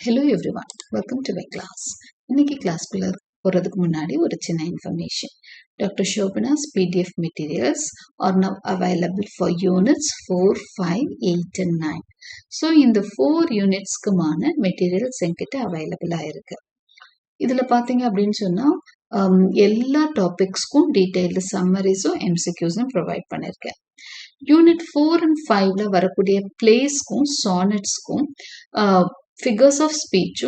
Hello everyone, welcome to my class. இன்னைக்கு கிளாஸ்க்குள்ள போறதுக்கு முன்னாடி ஒரு சின்ன information. Dr. Shobana's PDF materials are now available for units 4, 5, 8 and 9. So இந்த 4 unitsக்குமான materials என்கிட்ட available ஆயிருக்கு. இதுல பாத்தீங்க அப்படின்னு சொன்னா எல்லா டாபிக்ஸ்க்கும் டீடைல்டு சம்மரிஸும் எம்சிக்யூஸும் ப்ரொவைட் பண்ணிருக்கேன். யூனிட் 4 and 5ல வரக்கூடிய பிளேஸ்க்கும் சானட்ஸ்க்கும் figures of speech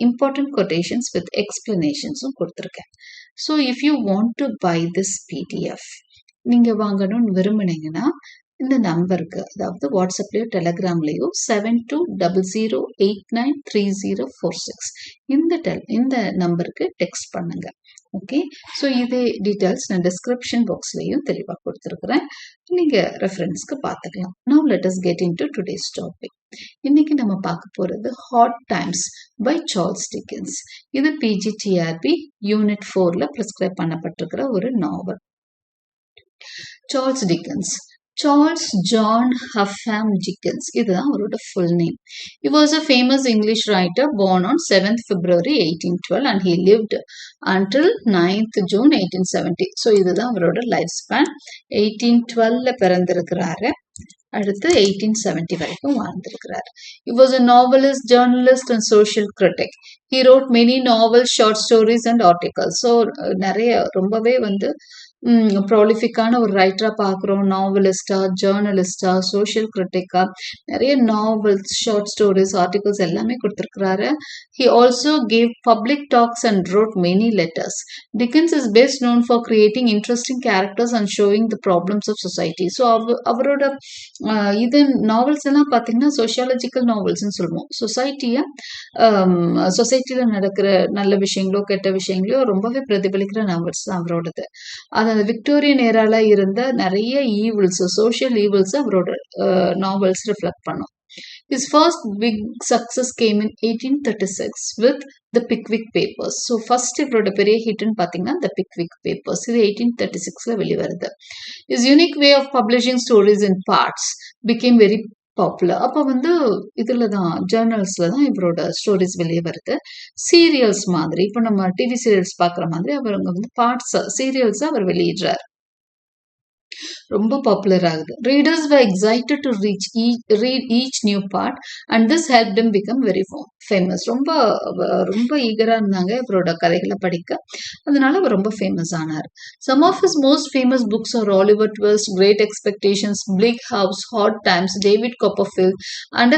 important quotations with explanations கொடுத்திருக்கேன். So if you want to buy this PDF நீங்க வாங்கணும்னு விரும்புனீங்கன்னா இந்த நம்பருக்கு, அதாவது வாட்ஸ்அப்லயோ டெலகிராம்லயோ 7200893046 இந்த நம்பருக்கு டெக்ஸ்ட் பண்ணுங்க. ஓகே, ஸோ இதே டீட்டெயில்ஸ் நான் டிஸ்கிரிப்ஷன் பாக்ஸ்லயும் தெளிவாக கொடுத்துருக்குறேன், நீங்க ரெஃபரன்ஸ்க்கு பார்த்துக்கலாம். Now let us get into today's topic. இன்னைக்கு நம்ம பார்க்க போறது Hard Times by Charles Dickens. இது பிஜிடிஆர்பி யூனிட் 4ல பிரிஸ்கிரைப் பண்ணப்பட்டிருக்கிற ஒரு நாவல். Charles Dickens, Charles John Huffam Dickens, இதுதான் அவரோட full name. He was a famous English writer born on 7th February 1812 and he lived until 9th June 1870. So இதுதான் அவரோட life span. 1812ல பிறந்திருக்கிறாரு, அடுத்து 1870 வரைக்கும் வாழ்ந்திருக்கிறார். He was a novelist, journalist and social critic. He wrote many novels, short stories and articles. So நிறைய ரொம்பவே ப்ராலிஃபிக்கான ஒரு ரைட்டரா பார்க்குறோம். நாவலிஸ்டா, ஜேர்னலிஸ்டா, social கிரிட்டிக்கா நிறைய novels, short stories, articles எல்லாமே கொடுத்துருக்கிறாரு. He also gave public talks and wrote many letters. Dickens is best known for creating interesting characters and showing the problems of society. So அவரோட இது novels எல்லாம் பார்த்தீங்கன்னா சோஷியாலஜிக்கல் நாவல்ஸ்ன்னு சொல்லுவோம். சொசைட்டியில் நடக்கிற நல்ல விஷயங்களோ கெட்ட விஷயங்களோ ரொம்பவே பிரதிபலிக்கிற நாவல்ஸ் தான் அவரோடது. அந்த விக்டோரியன் ஏரால இருந்த நிறைய ஈவில்ஸ், சோஷியல் ஈவில்ஸ் அவரோட நாவல்ஸ் ரிஃப்ளெக்ட் பண்ணும். His first big success came in 1836 with The Pickwick Papers. So first இவரோட பெரிய ஹிட்னு பார்த்தீங்கன்னா The Pickwick Papers. இது 1836ல வெளிவருது. His unique way of publishing stories in parts became very popular. அப்போ இதுல தான் ஜேர்னல்ஸ்ல தான் இவரோட ஸ்டோரிஸ் வெளியே வருது. சீரியல்ஸ் மாதிரி, இப்போ நம்ம டிவி சீரியல்ஸ் பார்க்குற மாதிரி அவங்க பார்ட்ஸ் சீரியல்ஸ் அவர் வெளியிடுறாரு. ரொம்ப பாப்புலர் ஆகுது. Readers were excited to read each new part and this helped him become very famous. ரொம்ப ஈகரா இருந்தாங்க இவரோட கதைகளை படிக்க, அதனால அவர் ரொம்ப ஃபேமஸ் ஆனார். Some of his most famous books are Oliver Twist, Great Expectations, Bleak House, Hard Times, David Copperfield and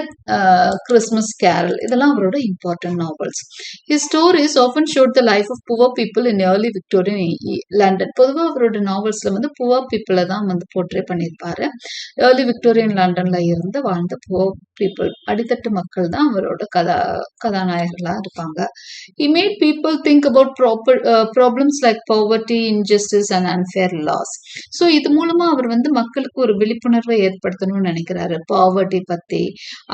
Christmas Carol. இதெல்லாம் அவரோட important novels. His stories often showed the life of poor people in early Victorian London. பொதுவாக அவரோட நாவல்ஸ்ல poor பீப்புளை தான் portray பண்ணியிருப்பாரு. Early Victorian லண்டன்ல இருந்து வாழ்ந்த புவர் பீப்புள், அடித்தட்டு மக்கள் தான் அவரோட கதாநாயகர்களா இருப்பாங்க. He made people think about problems like poverty, injustice and unfair laws. So இது மூலமா அவர் மக்களுக்கு ஒரு விழிப்புணர்வை ஏற்படுத்தணும்னு நினைக்கிறாரு. பாவர்ட்டி பத்தி,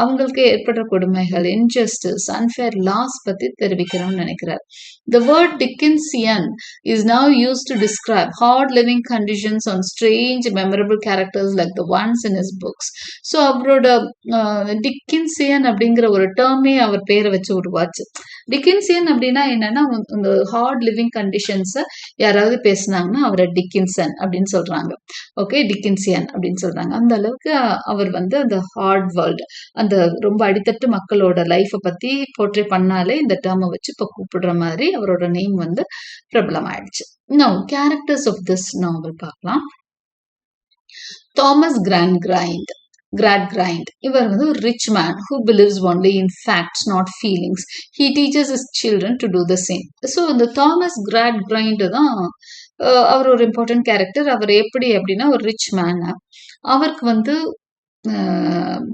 அவங்களுக்கு ஏற்படுற கொடுமைகள், இன்ஜஸ்டிஸ், அன்ஃபேர் லாஸ் பத்தி தெரிவிக்கணும்னு நினைக்கிறார். The word Dickensian is now used to describe hard living conditions on strange memorable characters like the ones in his books. So அவரோட டிக்கின்சியன் அப்படிங்கிற ஒரு டேர்மே அவர் பேரை வச்சு உருவாச்சு. டிக்கின்சியன் அப்படின்னா என்னன்னா, இந்த ஹார்ட் லிவிங் கண்டிஷன்ஸை யாராவது பேசினாங்கன்னா அவரை டிக்கின்சன் அப்படின்னு சொல்றாங்க. ஓகே, டிக்கின்சியன் அப்படின்னு சொல்றாங்க. அந்த அளவுக்கு அவர் அந்த ஹார்ட் வேர்ல்டு, அந்த ரொம்ப அடித்தட்டு மக்களோட லைஃப்பை பத்தி போர்ட்ரே பண்ணாலே இந்த டேர்மை வச்சு இப்போ கூப்பிடுற மாதிரி அவரோட நேம் பிரபலம் ஆயிடுச்சு. Now characters of this novel பார்க்கலாம். தாமஸ் கிராட்கிரைண்ட். இவர் ஒரு rich man who believes only in facts not feelings. He teaches his children to do the same. So இந்த தாமஸ் கிராட்கிரைண்ட் தான் அவர் ஒரு இம்பார்ட்டன்ட் கேரக்டர். அவர் எப்படி அப்படின்னா ஒரு ரிச் மேன், அவருக்கு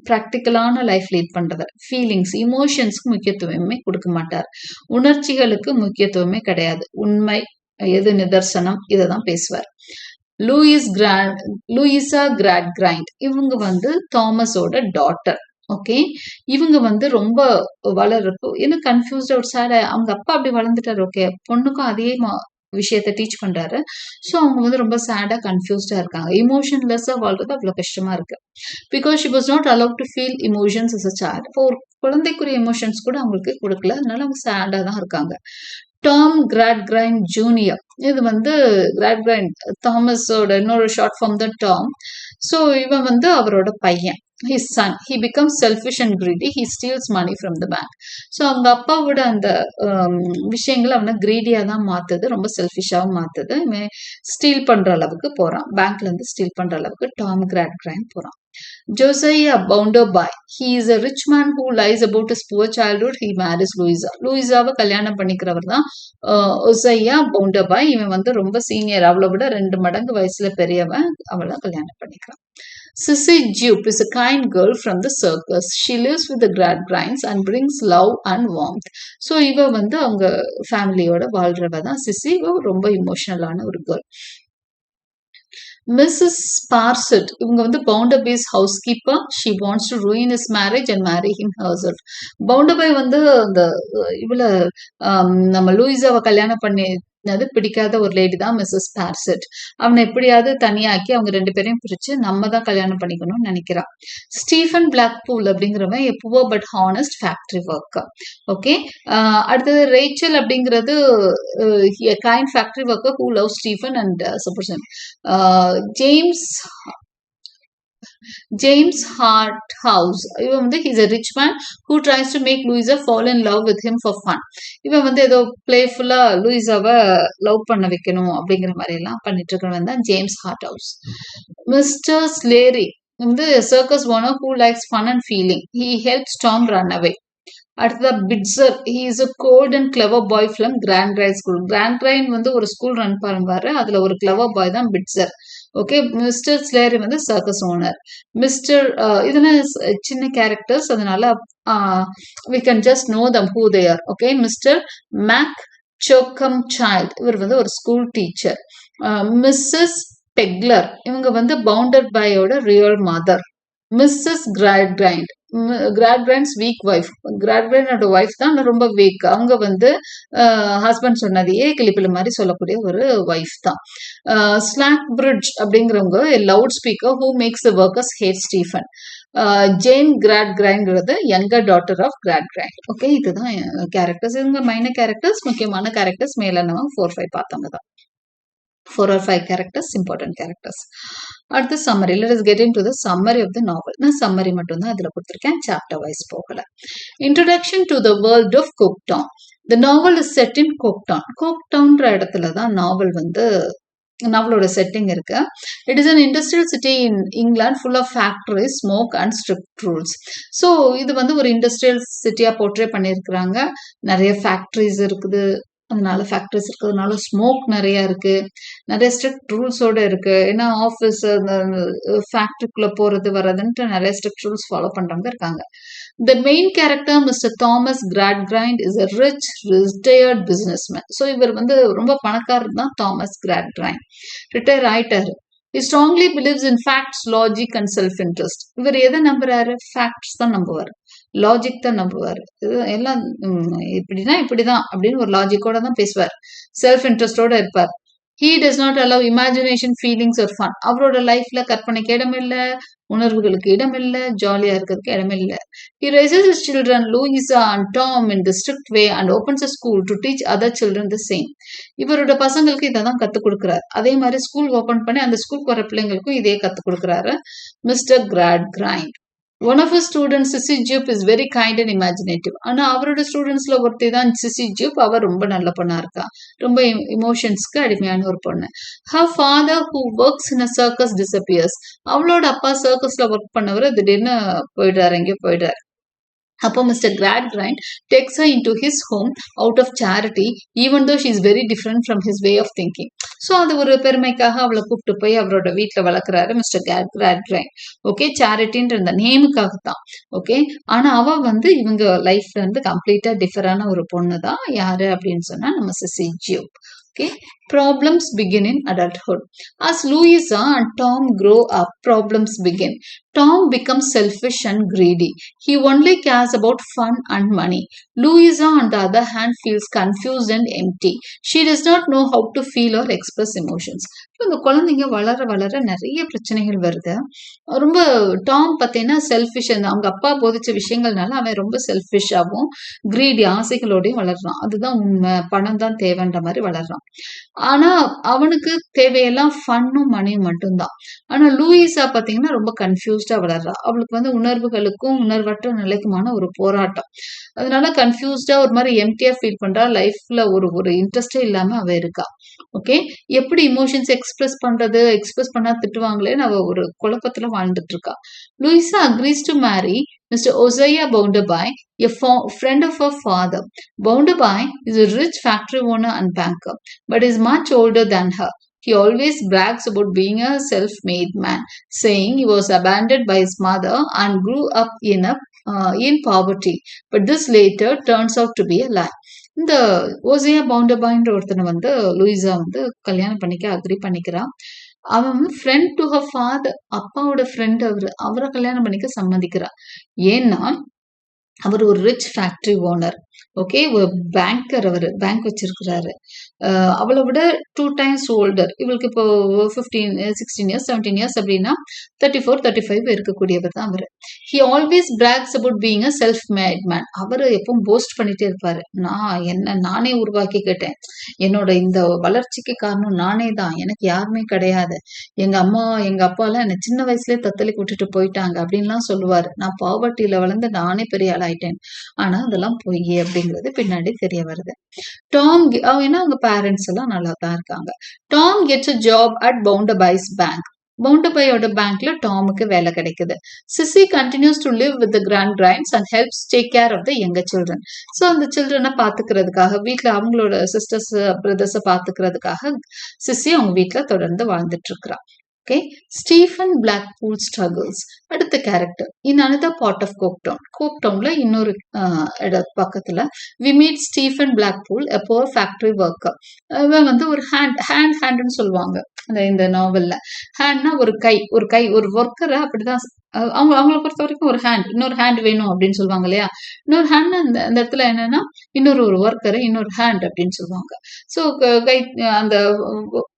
ப்ராக்டிக்கலான லைஃப் லீட் பண்றவர். ஃபீலிங்ஸ், இமோஷன்ஸ்க்கு முக்கியத்துவமே கொடுக்க மாட்டார், உணர்ச்சிகளுக்கு முக்கியத்துவமே கிடையாது, உண்மை எது நிதர்சனம் இதை தான் பேசுவார். லூயிசா கிராட்கிரைண்ட் இவங்க தாமஸோட டாட்டர். ஓகே, இவங்க ரொம்ப வளர்றப்போ என்ன கன்ஃபியூஸ்டா ஒரு சேட, அவங்க அப்பா அப்படி வளர்ந்துட்டாரு. ஓகே, பொண்ணுக்கும் அதே விஷயத்த டீச் பண்றாரு. ஸோ அவங்க வந்து ரொம்ப சேடா கன்ஃபியூஸ்டா இருக்காங்க. இமோஷன்லெஸ்ஸா வாழ்றது அவ்வளோ கஷ்டமா இருக்கு. Because she was not allow to feel emotions as a child. இப்போ ஒரு குழந்தைக்குரிய எமோஷன்ஸ் கூட அவங்களுக்கு கொடுக்கல. அதனால அவங்க சேடா தான் இருக்காங்க. டாம் கிராட்கிரைண்ட் ஜூனியர், இது வந்து கிராட்கிரைண்ட் தாமஸோட இன்னொரு ஷார்ட் ஃபார்ம் தான் டாம். ஸோ இவன் வந்து அவரோட பையன், his son. He becomes selfish and greedy. He steals money from the bank. So அவங்க அப்பாவோட அந்த விஷயங்கள் அவனை கிரீடியா தான் மாத்துது, ரொம்ப செல்ஃபிஷாவும் மாத்துது. இவன் ஸ்டீல் பண்ற அளவுக்கு போறான், பேங்க்ல இருந்து ஸ்டீல் பண்ற அளவுக்கு டாம் கிராட்கிரைண்ட் போறான். Josiah Bounderby. He is a rich man who lies about his poor childhood. He marries Louisa. லூயிசாவை கல்யாணம் பண்ணிக்கிறவர் தான் ஒசையா பவுண்டர்பாய். இவன் வந்து ரொம்ப சீனியர், அவளை விட 2 மடங்கு வயசுல பெரியவன். அவளை கல்யாணம் பண்ணிக்கிறான். Sissy Jupe is a kind girl from the circus. She lives with the Gradgrinds and brings love and warmth. So இவ வந்து அவங்க ஃபேமிலியோட வாழ்றவ தான் சிசி. இவ ரொம்ப இமோஷனலான ஒரு கேர்ள். Mrs. Sparsit, இவங்க வந்து Bounderby's housekeeper. She wants to ruin his marriage and marry him herself. பவுண்டர்பை வந்து அந்த இவள நம்ம லூயிசாவை கல்யாணம் பண்ணது பிடிக்காத ஒரு லேடி தான் மிஸ்ஸஸ் பார்செட். அவனை எப்படியாவது தனியாக்கி அவங்க 2 பேரையும் பிரிச்சு நம்ம தான் கல்யாணம் பண்ணிக்கணும்னு நினைக்கிறான். ஸ்டீஃபன் பிளாக்பூல் அப்படிங்கிறவன் எப்பவோ but honest factory worker. Okay, அடுத்தது ரேச்சல் அப்படிங்கிறது kind factory worker who love Stephen and suppose James Harthouse. இவன் வந்து he's a rich man who tries to make Louisa fall in love with him for fun. இவன் வந்து ஏதோ பிளேஃபுல்லா லூயிசாவை love பண்ண வைக்கணும் அப்படிங்கிற மாதிரி எல்லாம் பண்ணிட்டு இருக்கிறவன் தான் ஜேம்ஸ் ஹார்ட்ஹவுஸ். மிஸ்டர் ஸ்லேரி வந்து circus owner who likes fun and feeling. He helps Tom run away. அடுத்ததா Bitzer. He is a cold and clever boy from Gradgrind school. Gradgrind வந்து ஒரு ஸ்கூல் ரன் பண்ணுவாரு, அதுல ஒரு கிளவர் பாய் தான் pitcher. Okay, mister ஸ்லேரி வந்து circus owner. Mister இதெல்லாம் சின்ன கேரக்டர்ஸ், அதனால we can just know them who they are. Okay, mister McChoakumchild, இவர் வந்து ஒரு ஸ்கூல் டீச்சர். மிஸ்ஸஸ் பெக்லர், இவங்க வந்து பவுண்டர் பாயோட real mother. Missus Gradgrind, Gradgrind's weak wife. கிராட்கிரைண்டோட ஒய்ஃப் தான் ரொம்ப வீக். அவங்க வந்து ஹஸ்பண்ட் சொன்னதையே கிளிப்பில மாதிரி சொல்லக்கூடிய ஒரு ஒய்ஃப் தான். ஸ்லாக் பிரிட்ஜ் அப்படிங்கிறவங்க loud speaker who makes the workers hate Stephen. Jane கிராட்கிரைண்ட்ங்கிறது younger daughter of Gradgrind. Okay, இதுதான் கேரக்டர்ஸ். இவங்க மைனர் கேரக்டர்ஸ். முக்கியமான கேரக்டர்ஸ் மேல நம்ம 4-5 பார்த்தவங்க தான். 4 or 5 characters, important characters. அடுத்து summary. Let us get into the summary of the novel. நான் summary மட்டும் தான் அதுல கொடுத்திருக்கேன், chapter wise போகல. Introduction to the world of Coketown. The novel is set in Coketown. Coketownன்ற இடத்துல தான் நாவல் வந்து நாவலோட செட்டிங் இருக்கு. It is an industrial city in England full of factories, smoke and strict rules. So இது வந்து ஒரு industrial சிட்டியா portray பண்ணியிருக்கிறாங்க. நிறைய ஃபேக்டரிஸ் இருக்குது, அதனால ஃபேக்டரிஸ் இருக்கிறதுனால ஸ்மோக் நிறைய இருக்கு, நிறைய ஸ்ட்ரிக்ட் ரூல்ஸோட இருக்கு. ஏன்னா ஆஃபீஸ் ஃபேக்டரிக்குள்ள போறது வர்றதுன்ட்டு நிறைய ஸ்ட்ரிக்ட் ரூல்ஸ் ஃபாலோ பண்றவங்க இருக்காங்க. The main character, Mr. Thomas Gradgrind, is a rich, retired businessman. So இவர் வந்து ரொம்ப பணக்காரர் தான் தாமஸ் கிராட்கிரைண்ட். ரிட்டையர் ஆயிட்டாரு. He strongly believes in facts, logic and self-interest. இவர் எதை நம்புறாரு? ஃபேக்ட்ஸ் தான் நம்புவார், லாஜிக் தான் நம்புவார். இது எல்லாம் இப்படிதான் இப்படிதான் அப்படின்னு ஒரு லாஜிக்கோட தான் பேசுவார், செல்ஃப் இன்ட்ரெஸ்டோட இருப்பார். He does not allow imagination, feelings or fun. அவரோட லைஃப்ல கற்பனைக்கு இடம் இல்ல, உணர்வுகளுக்கு இடம் இல்ல, ஜாலியா இருக்கிறதுக்கு இடம் இல்ல. He raises his children, Louisa and Tom, in the strict way and opens a school to teach other children the same. இவரோட பசங்களுக்கு இதை தான் கத்துக் கொடுக்கிறார். அதே மாதிரி ஸ்கூல் ஓபன் பண்ணி அந்த ஸ்கூலுக்கு வர பிள்ளைங்களுக்கும் இதே கத்துக் கொடுக்கிறாரு mister கிராட்கிரைண்ட். One of his students, Sissy Jupe, is very kind and imaginative. ஆனா அவரோட ஸ்டூடெண்ட்ஸ்ல ஒருத்தி தான் சிசி ஜூப். அவர் ரொம்ப நல்ல பொண்ணா இருக்கா, ரொம்ப இமோஷன்ஸ்க்கு அடிமையான ஒரு பொண்ணு. Her father, who works in a circus, disappears. அவளோட அப்பா சர்க்கஸ்ல ஒர்க் பண்ணவர் திடீர்னு போயிடுறாரு, எங்கேயோ போயிடுறாரு. அப்போ mister கிராட்கிரைண்ட் takes her into his home out of charity, even though she is very different from his way of thinking. So அது ஒரு பெருமைக்காக அவளை கூப்பிட்டு போய் அவரோட வீட்டில் வளர்க்குறாரு மிஸ்டர் கிராட்கிரைண்ட். ஓகே, சேரிட்டின்ற இந்த நேமுக்காக தான். ஓகே, ஆனா அவ வந்து இவங்க லைஃப்ல இருந்து கம்ப்ளீட்டா டிஃபரான ஒரு பொண்ணு தான். யாரு அப்படின்னு சொன்னா நம்ம Sissy Jupe. Okay, Problems begin in adulthood. As Louisa and Tom grow up, problems begin. Tom becomes selfish and greedy. He only cares about fun and money. Louisa, on the other hand, feels confused and empty. She does not know how to feel or express emotions. இந்த குழந்தைங்க வளர வளர நிறைய பிரச்சனைகள் வருது. ரொம்ப Tom பார்த்தீங்கன்னா selfish, அவங்க அப்பா போதிச்ச விஷயங்கள்னால அவன் ரொம்ப செல்ஃபிஷாகவும் கிரீடி ஆசைகளோடையும் வளர்றான். அதுதான் உண்மை, பணம் தான் தேவைன்ற மாதிரி வளர்றான். ஆனா அவனுக்கு தேவையெல்லாம் ஃபன்னும் மணியும் மட்டும்தான். ஆனா லூயிஸா பாத்தீங்கன்னா ரொம்ப கன்ஃபியூஸ்டா வளர்றா. அவளுக்கு வந்து உணர்வுகளுக்கும் உணர்வற்ற நிலைக்குமான ஒரு போராட்டம். அதனால கன்ஃபியூஸ்டா ஒரு மாதிரி எம்டியா ஃபீல் பண்றா. லைஃப்ல ஒரு ஒரு இன்ட்ரெஸ்டே இல்லாம அவ இருக்கா. ஓகே, எப்படி இமோஷன்ஸ் எக்ஸ்பிரஸ் பண்றது, எக்ஸ்பிரஸ் பண்ணா திட்டுவாங்களேன்னு அவ ஒரு குழப்பத்துல வாழ்ந்துட்டு இருக்கா. Louisa agrees to marry Mr. Oziah Bounderby, a friend of her father. Bounderby is a rich factory owner and banker, but is much older than her. He always brags about being a self-made man, saying he was abandoned by his mother and grew up in poverty. But this later turns out to be a lie. இந்த ஓசியா பவுண்டபாயின்ற ஒருத்தனை வந்து Louisa வந்து கல்யாணம் பண்ணிக்க agri பண்ணிக்கிறான். அவன் வந்து friend to her father, அப்பாவோட ஃப்ரெண்ட் அவரை கல்யாணம் பண்ணிக்க சம்மதிக்கிறான். ஏன்னா அவர் ஒரு ரிச் ஃபேக்டரி ஓனர். ஓகே, ஒரு பேங்கர், அவர் பேங்க் வச்சிருக்கிறாரு. அவளை விட 2 times ஓல்டர். இவளுக்கு இப்போ 15 16 இயர்ஸ் 17 இயர்ஸ் அப்படின்னா 34 35 இருக்கக்கூடியவர் தான் அவர். He always brags about being a self made man. அவர் எப்பவும் போஸ்ட் பண்ணிட்டே இருப்பாரு. நானே உருவாக்கிக்கிட்டேன், என்னோட இந்த வளர்ச்சிக்கு காரணம் நானே தான், எனக்கு யாருமே கிடையாது, எங்க அம்மா எங்க அப்பா எல்லாம் என்ன சின்ன வயசுலயே தத்தளிக்கு விட்டுட்டு போயிட்டாங்க அப்படின்லாம் சொல்லுவாரு. நான் பாவர்ட்டியில வளர்ந்து நானே பெரிய ஆளாயிட்டேன். ஆனா அதெல்லாம் பொய் அப்படிங்கிறது பின்னாடி தெரிய வருது. டாம் ஏன்னா அவங்க பேரண்ட்ஸ் எல்லாம் நல்லா தான் இருக்காங்க. Tom gets a job at Bounderby's bank. பவுண்டர்பையோட பேங்க்ல டாமுக்கு வேலை கிடைக்குது. Sissy continues to live with the Gradgrinds and helps take care of the younger children. So அந்த சில்ட்ரனை பாத்துக்கிறதுக்காக, வீட்டுல அவங்களோட சிஸ்டர்ஸ் பிரதர்ஸை பாத்துக்கிறதுக்காக சிசி அவங்க வீட்டுல தொடர்ந்து வாழ்ந்துட்டு இருக்கிறா. Okay, Stephen Blackpool struggles. அடுத்த character in another part of Coketown. Coketownல இன்னொரு பக்கத்துல we meet Stephen Blackpool, a poor factory worker. இவன் வந்து ஒரு ஹேண்ட்னு சொல்லுவாங்க இந்த நாவல்ல. ஹேண்ட்னா ஒரு கை, ஒரு ஒர்க்கரை அப்படிதான் அவங்கள பொறுத்த வரைக்கும் ஒரு ஹேண்ட், இன்னொரு ஹேண்ட் வேணும் அப்படின்னு சொல்லுவாங்க இல்லையா. இன்னொரு ஹேண்ட் அந்த இடத்துல என்னன்னா இன்னொரு ஒர்க்கரை இன்னொரு ஹேண்ட் அப்படின்னு சொல்லுவாங்க. ஸோ கை, அந்த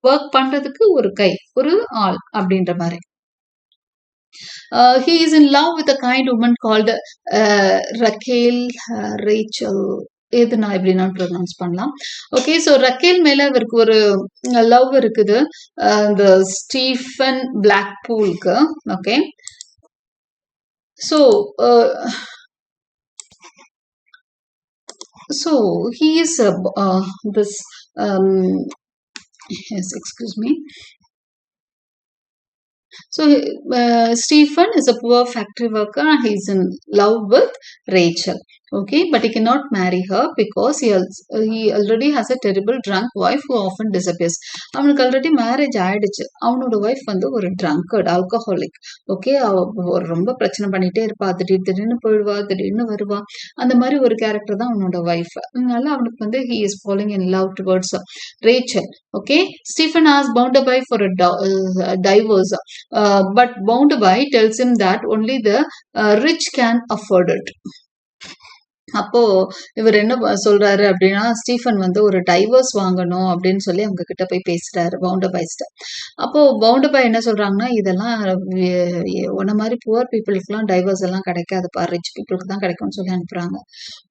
ஒர்க் பண்றதுக்கு ஒரு கை, ஒரு ஆள் அப்படின்ற மாதிரி. He is in love with a kind woman called Rachel. எது நான் எப்படின்னா ப்ரொனவுன்ஸ் பண்ணலாம். ஓகே, ஸோ ரக்கேல் மேல இவருக்கு ஒரு லவ் இருக்குது, இந்த ஸ்டீஃபன் பிளாக்பூலுக்கு. Okay, so he is this yes, excuse me. So Stephen is a poor factory worker and he is in love with Rachel. Okay, but he cannot marry her because he already has a terrible drunk wife who often disappears. அவனுக்கு already marriage ஆயிடுச்சு. அவனோட wife வந்து ஒரு drunkard, alcoholic. Okay, அவ ரொம்ப பிரச்சனை பண்ணிட்டே இருப்பா, திடீர்னு போயிடுவா, திடீர்னு வருவா. அந்த மாதிரி ஒரு கேரக்டர் தான் அவனோட ஒய்ஃப். அதனால அவனுக்கு வந்து he is falling in love towards Rachel. Okay, Stephen asks Bounderby for a divorce, but Bounderby tells him that only the rich can afford it. அப்போ இவர் என்ன சொல்றாரு அப்படின்னா, ஸ்டீஃபன் வந்து ஒரு டைவர்ஸ் வாங்கணும் அப்படின்னு சொல்லி அவங்க கிட்ட போய் பேசுறாரு பவுண்டர்பாய்ஸ்ட. அப்போ பவுண்டர்பாய் என்ன சொல்றாங்கன்னா, இதெல்லாம் உன்ன மாதிரி புவர் பீப்புளுக்குலாம் டைவர்ஸ் எல்லாம் கிடைக்காதுப்பா, ரிச் பீப்புளுக்கு தான் கிடைக்கும்னு சொல்லி அனுப்புறாங்க.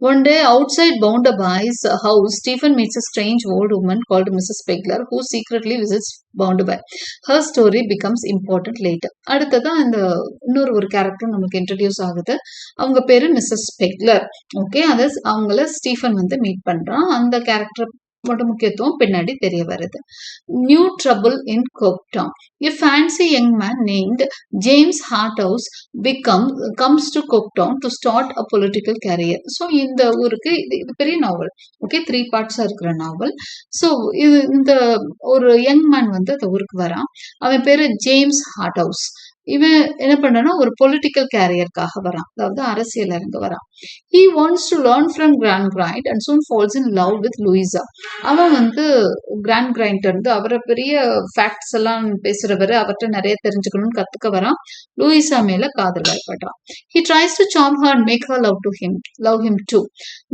One day outside Bounderby's house, Stephen meets a strange old woman called Mrs. Pegler who secretly visits Bounderby. Her story becomes important later. அடுத்ததான் இந்த இன்னொரு ஒரு கேரக்டர் நமக்கு இன்ட்ரடியூஸ் ஆகுது. அவங்க பேரு மிஸ்ஸஸ் பெக்லர். ஓகே, அதை அவங்கள ஸ்டீஃபன் வந்து மீட் பண்றான். அந்த கேரக்டர் முக்கியத்துவம் பின்னாடி தெரிய வருது. New trouble in Coketown. A fancy young man named James Harthouse comes to Coketown to start a political career. So இந்த ஊருக்கு இது பெரிய நாவல். ஓகே, 3 parts இருக்கிற நாவல். ஸோ இது இந்த ஒரு யங் மேன் வந்து அந்த ஊருக்கு வரான். அவன் பேரு ஜேம்ஸ் ஹார்ட்ஹவுஸ். இவன் என்ன பண்றான்னா ஒரு பொலிட்டிக்கல் கேரியருக்காக வரான், அதாவது அரசியல் இறங்க வரான். He wants to learn from Grand Grind and soon falls in love with Louisa. அவன் வந்து கிராண்ட் கிரைண்ட் இருந்து அவரை பெரிய ஃபேக்ட்ஸ் எல்லாம் பேசுறவரு, அவர்கிட்ட நிறைய தெரிஞ்சுக்கணும்னு கத்துக்க வரான். லூயிசா மேல காதல் வயப்படுறான். He tries to charm her and make her love him too.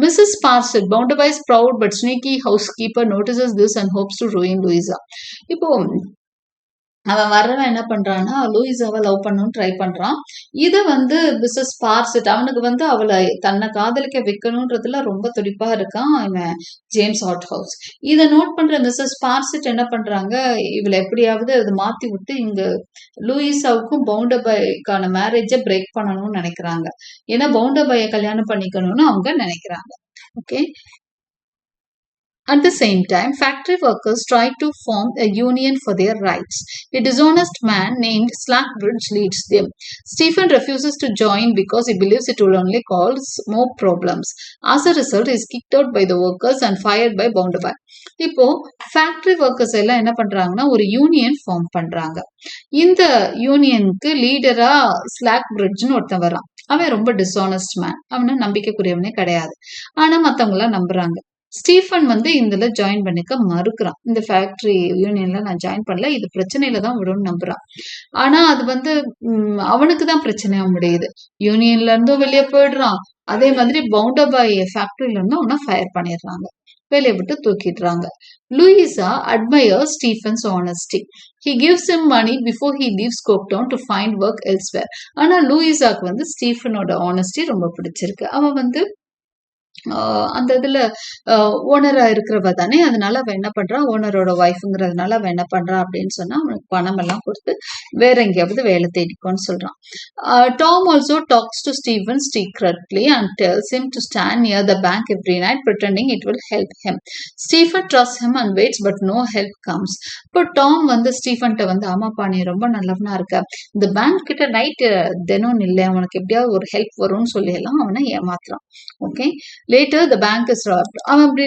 Mrs. Sparsit, Bounderby's proud but sneaky housekeeper, notices this and hopes to ruin Louisa. இப்போ அவன் வர்றவன் என்ன பண்றான்னா லூயிசாவை லவ் பண்ணணும்னு ட்ரை பண்றான். இத வந்து மிஸ்ஸஸ் பார்சிட் அவனுக்கு வந்து அவளை தன்னை காதலிக்க வைக்கணும்ன்றதுல ரொம்ப துடிப்பா இருக்கான் இவன் ஜேம்ஸ் ஹாட் ஹவுஸ். இதை நோட் பண்ற மிஸ்ஸஸ் பார்சிட் என்ன பண்றாங்க, இவளை எப்படியாவது அதை மாத்தி விட்டு இங்க லூயிசாவுக்கும் பவுண்டர்பாய்க்கான மேரேஜை பிரேக் பண்ணணும்னு நினைக்கிறாங்க. ஏன்னா பவுண்டர்பாயை கல்யாணம் பண்ணிக்கணும்னு அவங்க நினைக்கிறாங்க. Okay. At the same time, factory workers try to form a union for their rights. A dishonest man named Slackbridge leads them. Stephen refuses to join because he believes it will only cause more problems. As a result, he is kicked out by the workers and fired by Bounderby. இப்போ factory workers எல்லாம் என்ன பண்றாங்கன்னா ஒரு union form பண்றாங்க. இந்த யூனியனுக்கு லீடரா slack பிரிட்ஜ்னு ஒருத்தன் வரான். அவன் ரொம்ப டிஸ்ஆனஸ்ட் மேன், அவனை நம்பிக்கைக்குரியவனே கிடையாது. ஆனா மத்தவங்க எல்லாம் நம்புறாங்க. ஸ்டீஃபன் வந்து இதுல ஜாயின் பண்ணிக்க மறுக்கிறான். இந்த ஃபேக்டரி யூனியன்ல நான் ஜாயின் பண்ணல, இது பிரச்சனையில தான் விடும்னு நம்புறான். ஆனா அது வந்து அவனுக்கு தான் பிரச்சனையா முடியுது. யூனியன்ல இருந்தும் வெளியே போயிடுறான். அதே மாதிரி பவுண்டர்பாய் ஃபேக்டரியில இருந்தும் அவனை ஃபயர் பண்ணிடுறாங்க, வெளியே விட்டு தூக்கிடுறாங்க. Louisa admires Stephen's honesty. He gives him money before he leaves Coketown to find work elsewhere. ஆனா லூயிசாக்கு வந்து ஸ்டீஃபனோட honesty ரொம்ப பிடிச்சிருக்கு. அவன் வந்து அந்த இதுல ஓனரா இருக்கிறவ தானே, அதனால அவ என்ன பண்றா, ஓனரோட ஒய்ஃப்ங்கிறதுனால அவ என்ன பண்றா அப்படின்னு சொன்னா அவனுக்கு பணம் எல்லாம் கொடுத்து வேற எங்கேயாவது வேலை தேடிக்கோன்னு சொல்றான். Tom also talks to Stephen secretly and tells him to stand near the bank every night pretending it will help him. Stephen trusts him and waits but no help comes. இப்போ டாம் வந்து ஸ்டீஃபன்ட்ட வந்து ஆமாப்பா நீ ரொம்ப நல்லவனா இருக்க, இந்த bank கிட்ட நைட் தினம் இல்லை, உனக்கு எப்படியாவது ஒரு ஹெல்ப் வரும்னு சொல்லி எல்லாம் அவனை ஏமாத்துறான். Okay. Later the bank is robbed. அவன் அப்படி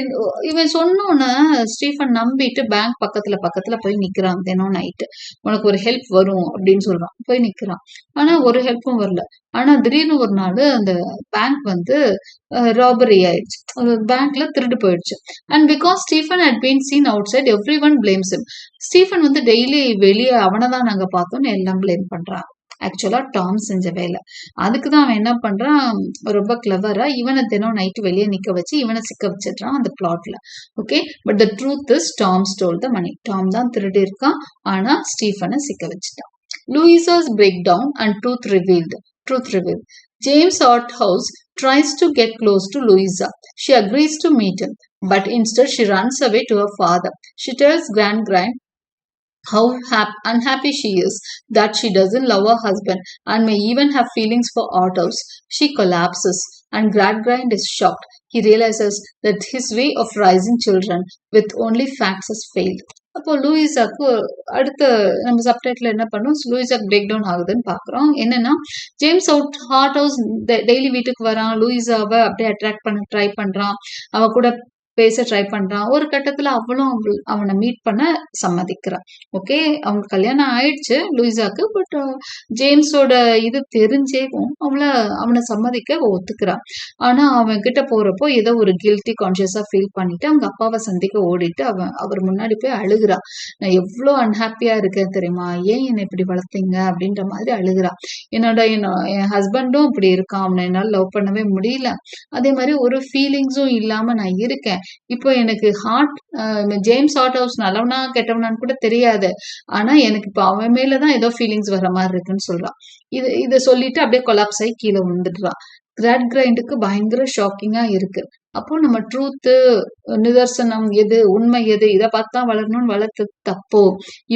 இவன் சொன்னோன்னு ஸ்டீஃபன் நம்பிட்டு பேங்க் பக்கத்துல போய் நிக்கிறான். தினம் நைட்டு உனக்கு ஒரு ஹெல்ப் வரும் அப்படின்னு சொல்றான். போய் நிக்கிறான். ஆனா ஒரு ஹெல்ப்பும் வரல. ஆனா திடீர்னு ஒரு நாள் அந்த பேங்க் வந்து ராபரி ஆயிடுச்சு, பேங்க்ல திருடு போயிடுச்சு. And because Stephen had been seen outside, everyone blames him. Stephen வந்து டெய்லி வெளியே அவனை தான் நாங்க பார்த்தோம்னு எல்லாம் பிளேம் பண்றாங்க. ஆக்சுவலா டாம் செஞ்ச வேலை. அதுக்குதான் அவன் என்ன பண்றான், ரொம்ப கிளவரா இவனை தினம் நைட்டு வெளியே நிக்க வச்சு இவனை சிக்க வச்சிடுறான் அந்த பிளாட்ல. Okay. But the truth is Tom stole the money. Tom தான் திருடி இருக்கான், ஆனா ஸ்டீஃபனை சிக்க வச்சுட்டான். Louisa's breakdown and truth revealed. James Harthouse tries to get close to Louisa. She agrees to meet him, but instead she runs away to her father. She tells Grand Grind how unhappy she is that she doesn't love her husband and may even have feelings for Harthouse. She collapses and Gradgrind is shocked. He realizes that his way of raising children with only facts has failed. அப்போ லூயிசாக்கு அடுத்த நம்ம subtitle என்ன பண்ணோம், லூயிசாக்கு break down ஆகுதுன்னு பாக்குறோம். என்னன்னா James heart house daily வீட்டுக்கு வரான், லூயிசாவை அப்படியே அட்ராக்ட் பண்ண ட்ரை பண்றான், அவ கூட பேச ட்ரை பண்றான். ஒரு கட்டத்துல அவளும் அவனை மீட் பண்ண சம்மதிக்கிறான். ஓகே. அவங்க கல்யாணம் ஆயிடுச்சு லூயிசாக்கு. பட் ஜேம்ஸோட இது தெரிஞ்சேவும் அவனை சம்மதிக்க ஒத்துக்கிறான். ஆனா அவன் கிட்ட போறப்போ ஏதோ ஒரு கில்ட்டி கான்சியஸா ஃபீல் பண்ணிட்டு அவங்க அப்பாவை சந்திக்க ஓடிட்டு அவர் முன்னாடி போய் அழுகுறா. நான் எவ்வளவு அன்ஹாப்பியா இருக்கேன் தெரியுமா, ஏன் என்னை இப்படி வளர்த்தீங்க அப்படின்ற மாதிரி அழுகுறா. என் ஹஸ்பண்டும் இப்படி இருக்கான், அவனை என்னால் லவ் பண்ணவே முடியல, அதே மாதிரி ஒரு ஃபீலிங்ஸும் இல்லாம நான் இருக்கேன். இப்போ எனக்கு ஜேம்ஸ் ஹார்ட் ஹவுஸ் நல்லவனா கெட்டவனான்னு கூட தெரியாது, ஆனா எனக்கு இப்போ அவன் மேலதான் ஏதோ ஃபீலிங்ஸ் வர மாதிரி இருக்குன்னு சொல்றான். இதை சொல்லிட்டு அப்படியே கொலாப்ஸ் ஆகி கீழே விழுந்துடுறான். கிராட் கிரைண்டுக்கு பயங்கர ஷாக்கிங்கா இருக்கு. அப்போ நம்ம ட்ரூத்து, நிதர்சனம் எது, உண்மை எது, இதை பார்த்தா வளரணும்னு வளர்த்தது தப்போ,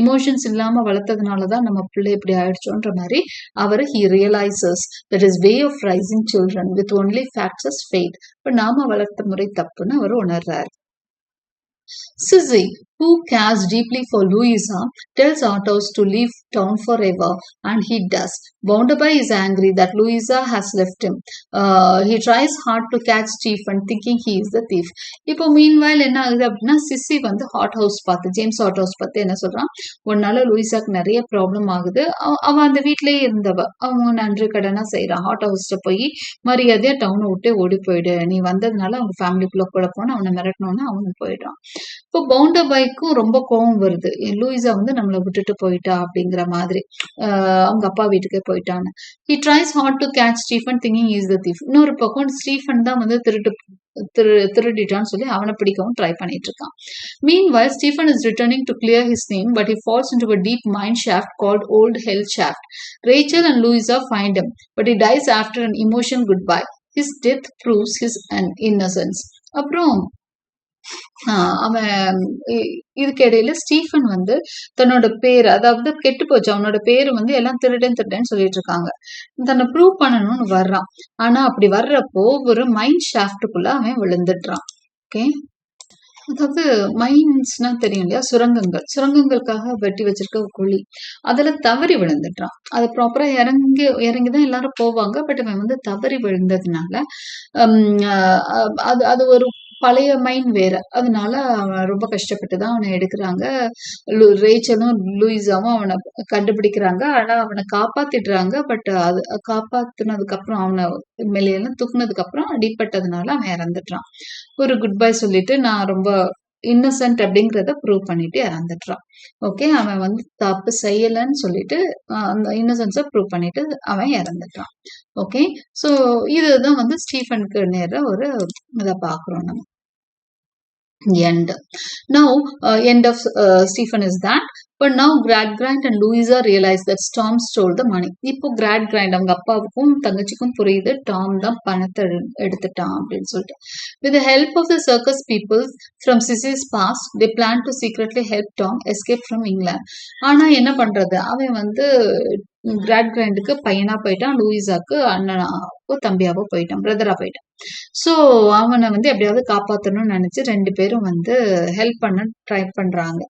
இமோஷன்ஸ் இல்லாம வளர்த்ததுனாலதான் நம்ம பிள்ளை இப்படி ஆயிடுச்சோன்ற மாதிரி அவர் he realizes that his way of raising children with only facts has failed. இப்ப நாம வளர்த்த முறை தப்புன்னு அவர் உணர்றாரு. Sissy, who cares deeply for Louisa, tells Athos to leave town forever, and he does. Bounderby is angry that Louisa has left him. He tries hard to catch Stephen, thinking he is the thief. இப்போ meanwhile என்ன ஆகுது அப்படின்னா, CC வந்து hot house பார்த்து, James hot house பார்த்து என்ன சொல்றான், உன்னால லூயிசாக்கு நிறைய ப்ராப்ளம் ஆகுது. அவன் அந்த வீட்லயே இருந்தவ, அவங்க நன்றி கடனா செய்யறான். ஹாட் ஹவுஸ்ல போய் மரியாதையா டவுனை விட்டு ஓடி போயிடு, நீ வந்ததுனால அவங்க ஃபேமிலிக்குள்ள கூட போன, அவனை மிரட்டணும்னு அவனும் போயிடுறான். இப்போ பவுண்டர்பைக்கும் ரொம்ப கோவம் வருது, லூயிசா வந்து நம்மளை விட்டுட்டு போயிட்டா அப்படிங்கிற மாதிரி, அவங்க அப்பா வீட்டுக்கே போயிட்டான்னு. He tries hard to catch Stephen, thinking is the thief. இன்னொரு பக்கம் ஸ்டீஃபன் தான் வந்து திருடிட்டான்னு சொல்லி அவனை பிடிக்கவும் ட்ரை பண்ணிட்டு இருக்கான். Meanwhile, Stephen is returning to clear his name, but he falls into a deep mine shaft called Old Hell Shaft. Rachel and Louisa find him, but he dies after an emotional goodbye. His death proves his innocence. அப்புறம் அவன் இதுக்கு இடையில Stephen வந்து தன்னோட பேர், அதாவது கெட்டு போச்சு, அவனோட பேரு வந்து எல்லாம் திருடன்னு சொல்லிட்டு இருக்காங்க, தன்னை ப்ரூவ் பண்ணணும்னு வர்றான். ஆனா அப்படி வர்றப்போ ஒரு மைண்ட் ஷாஃப்டுக்குள்ள அவன் விழுந்துடுறான். ஓகே, அதாவது மைன்ஸ்னா தெரியும் இல்லையா, சுரங்கங்களுக்காக வெட்டி வச்சிருக்க குழி, அதுல தவறி விழுந்துட்டான். அது ப்ராப்பரா இறங்கிதான் எல்லாரும் போவாங்க. பட் அவன் வந்து தவறி விழுந்ததுனால அது ஒரு பழைய மைன் வேற, அதனால அவன் ரொம்ப கஷ்டப்பட்டுதான் அவனை எடுக்கிறாங்க. ரேச்சலும் லூயிசாவும் அவனை கண்டுபிடிக்கிறாங்க. ஆனா அவனை காப்பாத்திடுறாங்க. பட் அது காப்பாத்தினதுக்கு அப்புறம், அவனை மேலையெல்லாம் தூக்குனதுக்கு அப்புறம் அடிப்பட்டதுனால அவன் இறந்துட்டான். ஒரு குட் பை சொல்லிட்டு நான் ரொம்ப இன்னசென்ட் அப்படிங்கிறத ப்ரூவ் பண்ணிட்டு இறந்துட்டான். ஓகே, அவன் வந்து தப்பு செய்யலன்னு சொல்லிட்டு அந்த இன்னசென்ஸை ப்ரூவ் பண்ணிட்டு அவன் இறந்துட்டான். ஓகே, ஸோ இதுதான் வந்து ஸ்டீஃபனுக்கு நேர ஒரு இதை பார்க்குறோம் நம்ம. End. Now, end of Stephen is that. But now Gradgrind and Louisa realize that Tom stole the money. இப்போ Gradgrind அவங்க அப்பாவுக்கும் தங்கச்சிக்கும் புரியுது, டாம் தான் பணத்தை எடுத்துட்டான் அப்படின்னு சொல்லிட்டு. With the help of the circus people from Sissy's past, they plan to secretly help Tom escape from England. ஆனா என்ன பண்றது, அவன் வந்து Gradgrindக்கு பையனா போயிட்டான், லூயிசாக்கு அண்ணனாவோ தம்பியாவோ போயிட்டான், பிரதரா போயிட்டான். ஸோ அவனை வந்து எப்படியாவது காப்பாற்றணும்னு நினைச்சு ரெண்டு பேரும் வந்து ஹெல்ப் பண்ண ட்ரை பண்றாங்க.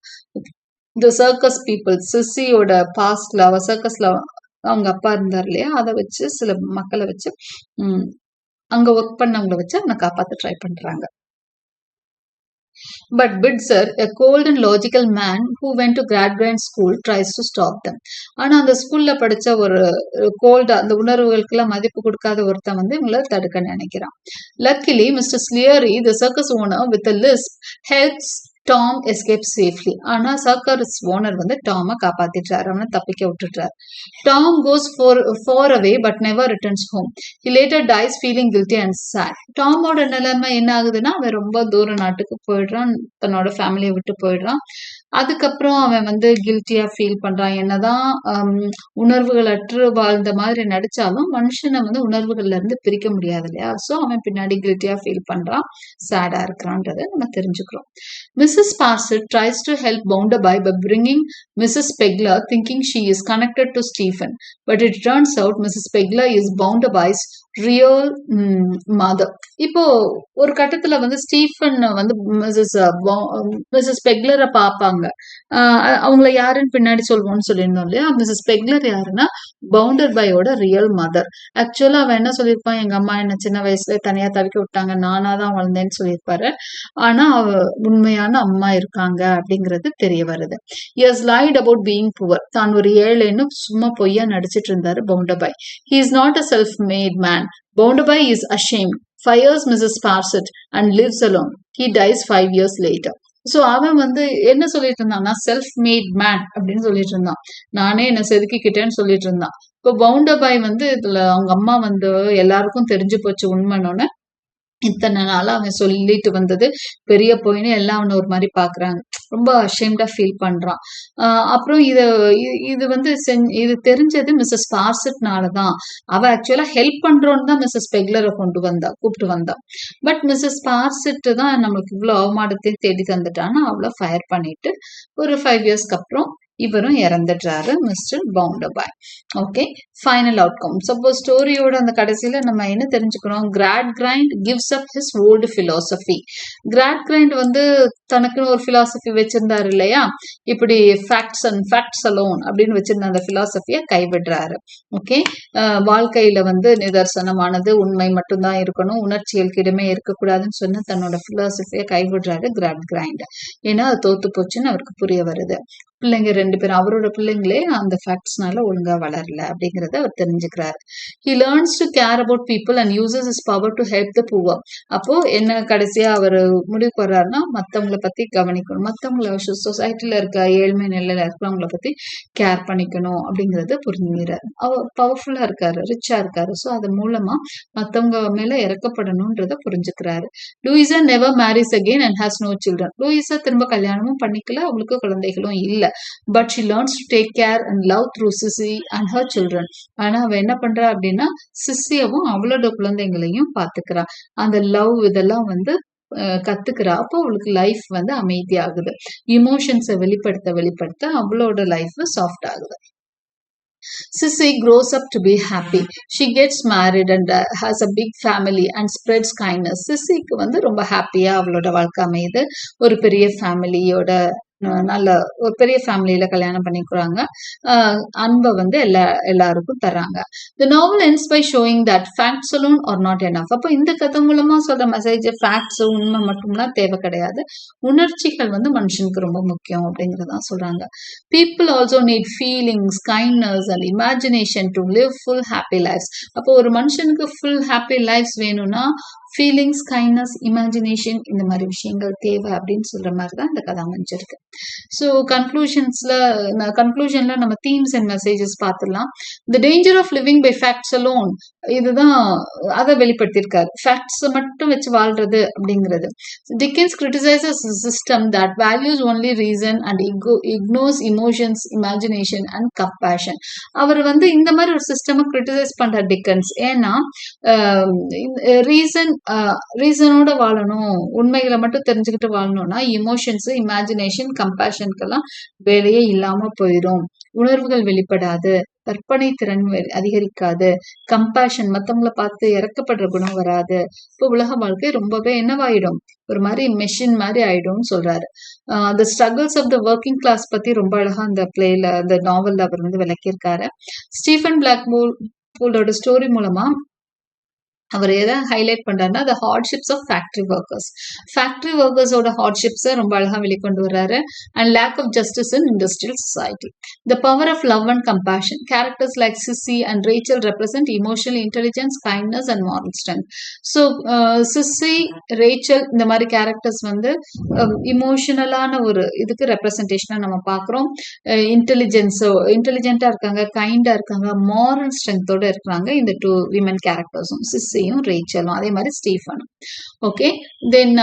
இந்த சர்க்கஸ் பீப்புள், சிசியோட பாஸ்ட்ல அவ சர்க்கஸ்ல அவங்க அப்பா இருந்தார் இல்லையா, அதை வச்சு சில மக்களை வச்சு அங்க ஒர்க் பண்ணவங்களை வச்சு அவனை காப்பாற்ற ட்ரை பண்றாங்க. But Bitzer, a cold and logical man who went to Gradgrind school, tries to stop them. ஆனா அந்த ஸ்கூல்ல படிச்ச ஒரு கோல்டா, அந்த உணர்வுகளுக்கெல்லாம் மதிப்பு கொடுக்காத ஒருத்தன் வந்து இவங்களை தடுக்க நினைக்கிறான். Luckily, Mr. Sleary, the circus owner, with a lisp, helps Tom escape safely. ஆனா சர்க்கஸ் ஓனர் வந்து டாமை காப்பாத்திட்டாரு, அவனை தப்பிக்க விட்டுட்டாரு. Tom goes far away but never returns home. He later dies feeling guilty and sad. டாமோட நிலைமை என்ன ஆகுதுன்னா, அவன் ரொம்ப தூர நாட்டுக்கு போயிடுறான், தன்னோட ஃபேமிலியை விட்டு போயிடுறான். அதுக்கப்புறம் அவன் வந்து கில்ட்டியா ஃபீல் பண்றான். என்னதான் உணர்வுகள் அற்று வாழ்ந்த மாதிரி நடிச்சாலும் மனுஷனை வந்து உணர்வுகள்ல இருந்து பிரிக்க முடியாது இல்லையா. ஸோ அவன் பின்னாடி கில்ட்டியா ஃபீல் பண்றான், சேடா இருக்கிறான்றதை நம்ம தெரிஞ்சுக்கிறோம். Mrs. Sparsit tries to help Bounderby by bringing Mrs. Pegler, thinking she is connected to Stephen. But it turns out Mrs. Pegler is Bounderby's real mother. இப்போ ஒரு கட்டத்துல வந்து ஸ்டீஃபன் வந்து மிஸ்ஸஸ் பெக்லரை பார்ப்பாங்க. அவங்கள யாருன்னு பின்னாடி சொல்வோம்னு சொல்லியிருந்தோம் இல்லையா. மிஸ்ஸஸ் பெக்லர் யாருன்னா பவுண்டர்பையோட ரியல் மதர். ஆக்சுவலா அவன் என்ன சொல்லியிருப்பான், எங்க அம்மா என்ன சின்ன வயசுல தனியா தவிக்க விட்டாங்க, நானா தான் வளர்ந்தேன்னு சொல்லியிருப்பாரு. ஆனா அவ உண்மையான அம்மா இருக்காங்க அப்படிங்கிறது தெரிய வருது. He has lied about being poor. தான் ஒரு ஏழைன்னு சும்மா பொய்யா நடிச்சிட்டு இருந்தாரு பவுண்டர்பை. He is not a self-made man. Bounderby is ashamed, fires Mrs. Sparsit and lives alone. He dies 5 years later. So அவன் வந்து என்ன சொல்லிட்டு இருந்தான்னா, செல்ஃப் மேட் மேன் அப்படின்னு சொல்லிட்டு இருந்தான், நானே என்ன செதுக்கிக்கிட்டேன்னு சொல்லிட்டு இருந்தான். இப்போ பவுண்டர்பாய் வந்து இதுல அவங்க அம்மா வந்து எல்லாருக்கும் தெரிஞ்சு போச்சு உண்மைன்னு, இத்தனை நாளா அவன் சொல்லிட்டு வந்தது பெரிய போயின்னு எல்லாம் அவனை ஒரு மாதிரி பாக்குறாங்க, ரொம்ப அஷேம்டா ஃபீல் பண்றான். அப்புறம் இது வந்து இது தெரிஞ்சது மிஸ்ஸஸ் ஸ்பார்சிட்னாலதான். அவ ஆக்சுவலா ஹெல்ப் பண்றோன்னு தான் மிஸ்ஸஸ் பெக்லரை கூப்பிட்டு வந்தா. பட் மிஸ்ஸஸ் ஸ்பார்சிட் தான் நம்மளுக்கு இவ்வளவு அவமானத்தையும் தேடி தந்துட்டான்னு அவளை ஃபயர் பண்ணிட்டு ஒரு 5 இயர்ஸ்க்கு அப்புறம் இவரும் இறந்துடுறாரு, mister Bounderby. Okay, final outcome. Suppose ஸ்டோரியோட அந்த கடைசியில நம்ம என்ன தெரிஞ்சுக்கிறோம்? Gradgrind gives up his old philosophy. Gradgrind வந்து தனக்குன்னு ஒரு பிலாசபி வச்சிருந்தாரு இல்லையா, இப்படி ஃபேக்ட்ஸ் அண்ட் ஃபேக்ட்ஸ் அலோன் அப்படின்னு வச்சிருந்த அந்த பிலாசபியை கைவிடுறாரு. ஓகே, வாழ்க்கையில வந்து நிதர்சனமானது உண்மை மட்டும்தான் இருக்கணும், உணர்ச்சிகளுக்கு இடமே இருக்கக்கூடாதுன்னு சொன்ன தன்னோட பிலாசபியை கைவிடுறாரு கிராட்கிரைண்ட். ஏன்னா அது தோத்து போச்சுன்னு அவருக்கு புரிய வருது. பிள்ளைங்க 2 பேரும், அவரோட பிள்ளைங்களே அந்த ஃபேக்ட்ஸ்னால ஒழுங்கா வளரல அப்படிங்கறத அவர் தெரிஞ்சுக்கிறாரு. He learns to care about people and uses his power to help the poor. அப்போ என்ன கடைசியா அவர் முடிவுக்கு வர்றாருன்னா, மத்தவங்களை பத்தி கவனிக்கணும், மத்தவங்கள சொசைட்டில இருக்க ஏழ்மை நிலையில இருக்கிறவங்கள பத்தி கேர் பண்ணிக்கணும் அப்படிங்கறத புரிஞ்சுக்கிறாரு. அவர் பவர்ஃபுல்லா இருக்காரு, ரிச்சா இருக்காரு. ஸோ அது மூலமா மத்தவங்க மேல இறக்கப்படும்ன்றத புரிஞ்சுக்கிறாரு. Louisa never marries again and has no children. Louisa திரும்ப கல்யாணமும் பண்ணிக்கல, அவங்களுக்கு குழந்தைகளும் இல்ல. But she learns to take care and love through Sissy and her children. ஆனா அவ என்ன பண்றா அப்படின்னா, சிசியவும் அவளோட குழந்தைங்களையும் பாத்துக்கிறா. அந்த லவ் இதெல்லாம் வந்து கத்துக்கிறா. அப்போ அவளுக்கு லைஃப் வந்து அமைதியாகுது. இமோஷன்ஸை வெளிப்படுத்த அவளோட லைஃப் சாஃப்ட் ஆகுது. Sissy grows up to be happy. She gets married and has a big family and spreads kindness. சிசிக்கு வந்து ரொம்ப ஹாப்பியா அவளோட வாழ்க்கை அமையுது. ஒரு பெரிய ஃபேமிலியோட நல்ல ஒரு பெரிய ஃபேமிலியில கல்யாணம் பண்ணிக்கிறாங்க. அன்பை வந்து எல்லாருக்கும் தர்றாங்க. The novel ends by showing that facts alone are not enough. அப்போ இந்த கதை மூலமா சொல்ற மெசேஜ், ஃபேக்ட்ஸ் உண்மை மட்டும்லாம் தேவை கிடையாது, உணர்ச்சிகள் வந்து மனுஷனுக்கு ரொம்ப முக்கியம் அப்படிங்கறதான் சொல்றாங்க. People also need feelings, kindness and imagination to live full happy lives. அப்போ ஒரு மனுஷனுக்கு full happy lives வேணும்னா ஃபீலிங்ஸ், கைண்ட்னஸ், இமேஜினேஷன் இந்த மாதிரி விஷயங்கள் தேவை அப்படின்னு சொல்ற மாதிரி தான் இந்த கதை அமைஞ்சிருக்கு. ஸோ கன்க்ளூஷன்ல நம்ம தீம்ஸ் அண்ட் மெசேஜஸ் பார்த்துடலாம். The danger of living by facts alone, இதுதான் அதை வெளிப்படுத்தியிருக்காரு. ஃபேக்ட்ஸ் மட்டும் வச்சு வாழ்றது அப்படிங்கிறது. Dickens criticises system that values only reason and ignores emotions, imagination and compassion. அவர் வந்து இந்த மாதிரி ஒரு சிஸ்டம் கிரிட்டிசைஸ் பண்ற டிக்கன்ஸ். ஏன்னா ரீசனோட வாழணும், உண்மைகளை மட்டும் தெரிஞ்சுக்கிட்டு வாழணும்னா இமோஷன்ஸ், இமேஜினேஷன், கம்பேஷனுக்கெல்லாம் வேலையே இல்லாம போயிடும். உணர்வுகள் வெளிப்படாது, கற்பனை திறன் அதிகரிக்காது, கம்பேஷன் மத்தவங்களை பார்த்து இறக்கப்படுற குணம் வராது. இப்போ உலக வாழ்க்கை ரொம்பவே என்னவாயிடும், ஒரு மாதிரி மெஷின் மாதிரி ஆயிடும்னு சொல்றாரு. The struggles of the working class பத்தி ரொம்ப அழகா அந்த பிளேல, அந்த நாவல்ல அவர் வந்து விளக்கியிருக்காரு. ஸ்டீஃபன் பிளாக்மூரோட ஸ்டோரி மூலமா அவர் எதை ஹைலைட் பண்றாருன்னா, the hardships of factory workers. Factory ஒர்க்கர்ஸோட ஹார்ட்ஷிப்ஸை ரொம்ப அழகா வெளிக்கொண்டு வர்றாரு. And lack of justice in industrial society. The power of love and compassion. Characters like Sissy and Rachael represent emotional intelligence, kindness and moral strength. So Sissy, Rachael இந்த மாதிரி characters வந்து இமோஷனலான ஒரு இதுக்கு ரெப்ரசன்டேஷனா நம்ம பார்க்குறோம். இன்டெலிஜென்ட்டா இருக்காங்க, கைண்டா இருக்காங்க, மாரல் ஸ்ட்ரென்த்தோட இருக்கிறாங்க இந்த 2 விமன் கேரக்டர்ஸும், சிசியும் ரேச்சலும், அதே மாதிரி ஸ்டீஃபனும். Okay, then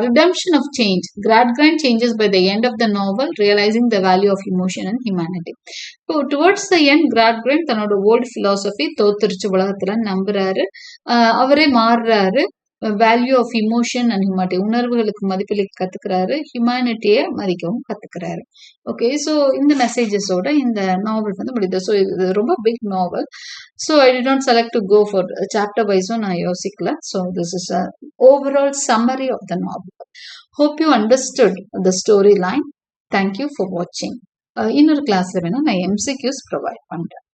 redemption of change. Gradgrind changes by the end of the novel, realizing the value of emotion and humanity. இப்போ டுவர்ட்ஸ் த எண்ட் கிராட்கிரைண்ட் தன்னோட ஓல்டு பிலாசபி தோத்துருச்சு உலகத்துல நம்புறாரு. அவரே மாறுறாரு. Value of emotion and humanity, உணர்வுகளுக்கு மதிப்பளிக்க கத்துக்கிறாரு, ஹியூமானிட்டியை மதிக்கவும் கத்துக்கிறாரு. Okay, so இந்த மெசேஜஸோட இந்த நாவல் வந்து முடியுது. ஸோ இது ரொம்ப big novel. So I did not select to go for chapter வைஸும் நான் யோசிக்கல. So this is a overall summary of the novel. Hope you understood the story line. Thank you for வாட்சிங். இன்னொரு கிளாஸ்ல வேணா நான் எம்சிக்யூஸ் ப்ரொவைட் பண்றேன்.